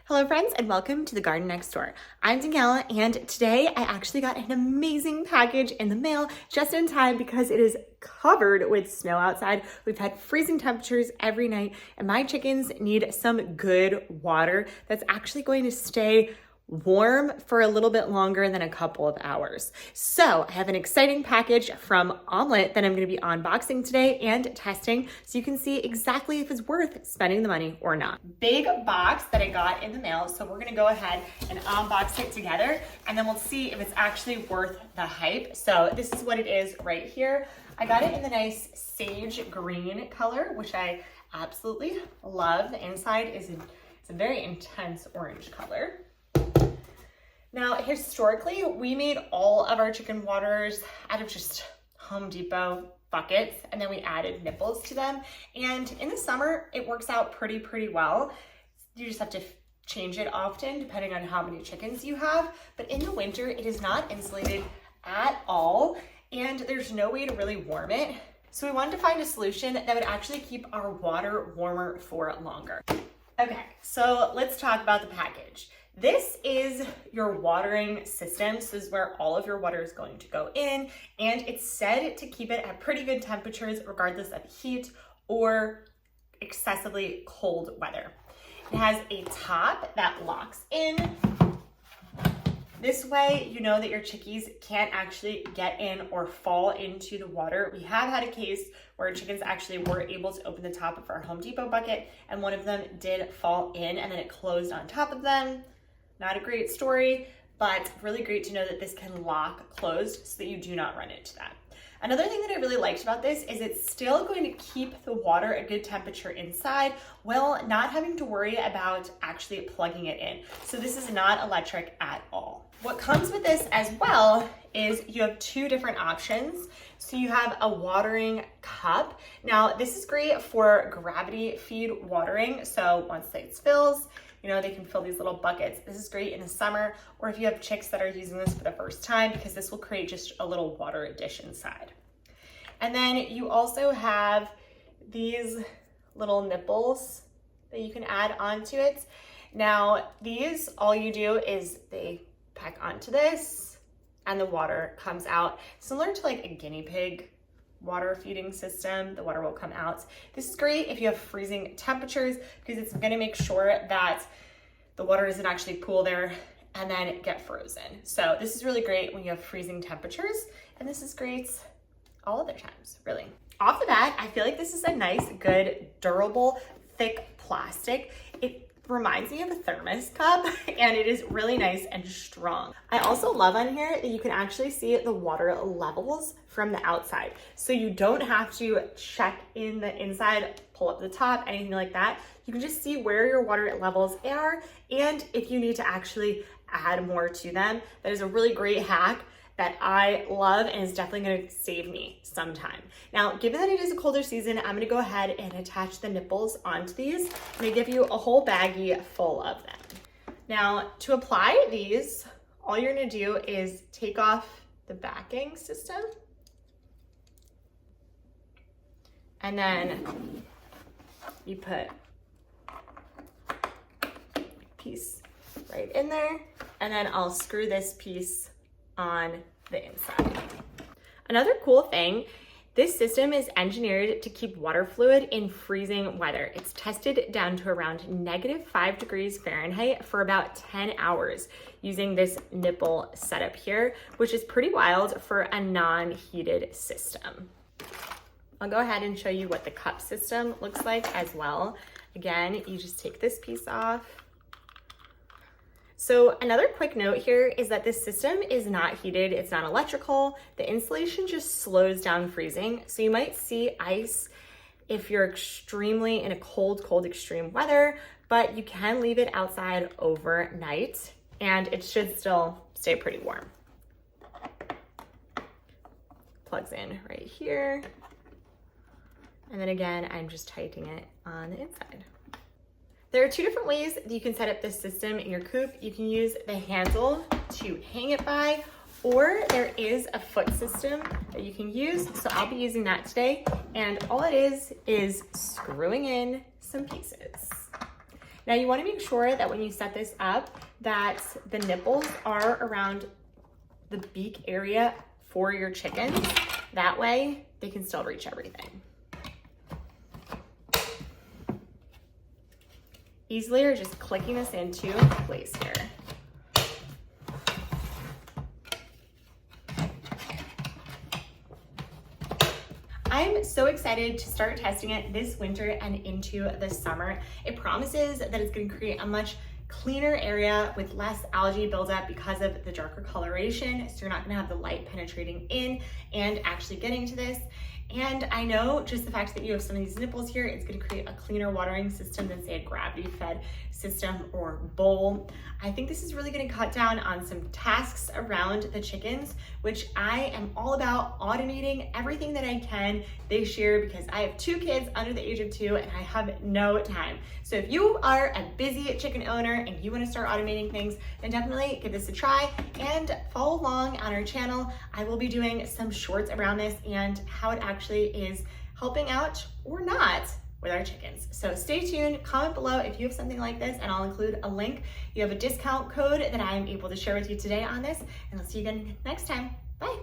Hello friends and welcome to the garden next door. I'm Danielle and today I actually got an amazing package in the mail just in time because it is covered with snow outside. We've had freezing temperatures every night and my chickens need some good water that's actually going to stay warm for a little bit longer than a couple of hours. So I have an exciting package from Omlet that I'm going to be unboxing today and testing so you can see exactly if it's worth spending the money or not. Big box that I got in the mail, so we're going to go ahead and unbox it together and then we'll see if it's actually worth the hype. So this is what it is right here. I got it in the nice sage green color, which I absolutely love. The inside is it's a very intense orange color. Now, historically, we made all of our chicken waters out of just Home Depot buckets, and then we added nipples to them. And in the summer, it works out pretty well. You just have to change it often, depending on how many chickens you have. But in the winter, it is not insulated at all, and there's no way to really warm it. So we wanted to find a solution that would actually keep our water warmer for longer. Okay, so let's talk about the package. This is your watering system. So this is where all of your water is going to go in, and it's said to keep it at pretty good temperatures regardless of heat or excessively cold weather. It has a top that locks in. This way, you know that your chickies can't actually get in or fall into the water. We have had a case where chickens actually were able to open the top of our Home Depot bucket, and one of them did fall in and then it closed on top of them. Not a great story, but really great to know that this can lock closed so that you do not run into that. Another thing that I really liked about this is it's still going to keep the water at a good temperature inside while not having to worry about actually plugging it in. So this is not electric at all. What comes with this as well is you have two different options. So you have a watering cup. Now this is great for gravity feed watering. So once it fills, you know, they can fill these little buckets. This is great in the summer, or if you have chicks that are using this for the first time, because this will create just a little water addition side. And then you also have these little nipples that you can add onto it. Now, these, all you do is they peck onto this and the water comes out. Similar to like a guinea pig water feeding system, the water will come out. This is great if you have freezing temperatures because it's going to make sure that the water doesn't actually pool there and then get frozen. So this is really great when you have freezing temperatures, and this is great all other times, really. Off the bat, I feel like this is a nice, good, durable, thick plastic. It reminds me of a thermos cup and it is really nice and strong. I also love on here that you can actually see the water levels from the outside. So you don't have to check in the inside, pull up the top, anything like that. You can just see where your water levels are and if you need to actually add more to them. That is a really great hack that I love and is definitely gonna save me some time. Now, given that it is a colder season, I'm gonna go ahead and attach the nipples onto these. I'm gonna give you a whole baggie full of them. Now, to apply these, all you're gonna do is take off the backing system, and then you put a piece right in there, and then I'll screw this piece on the inside. Another cool thing, this system is engineered to keep water fluid in freezing weather. It's tested down to around -5 degrees Fahrenheit for about 10 hours using this nipple setup here, which is pretty wild for a non-heated system. I'll go ahead and show you what the cup system looks like as well. Again, you just take this piece off. So another quick note here is that this system is not heated, it's not electrical. The insulation just slows down freezing. So you might see ice if you're extremely in a cold extreme weather, but you can leave it outside overnight and it should still stay pretty warm. Plugs in right here. And then again, I'm just tightening it on the inside. There are two different ways that you can set up this system in your coop. You can use the handle to hang it by, or there is a foot system that you can use. So I'll be using that today. And all it is screwing in some pieces. Now you want to make sure that when you set this up that the nipples are around the beak area for your chickens. That way they can still reach everything. Easily or just clicking this into place here. I'm so excited to start testing it this winter and into the summer. It promises that it's going to create a much cleaner area with less algae buildup because of the darker coloration, so you're not going to have the light penetrating in and actually getting to this. And I know just the fact that you have some of these nipples here, it's going to create a cleaner watering system than say a gravity fed system or bowl. I think this is really going to cut down on some tasks around the chickens, which I am all about automating everything that I can this year because I have 2 kids under the age of 2 and I have no time. So if you are a busy chicken owner and you want to start automating things, then definitely give this a try and follow along on our channel. I will be doing some shorts around this and how it actually is helping out or not with our chickens. So stay tuned, comment below if you have something like this and I'll include a link. You have a discount code that I am able to share with you today on this, and I'll see you again next time. Bye.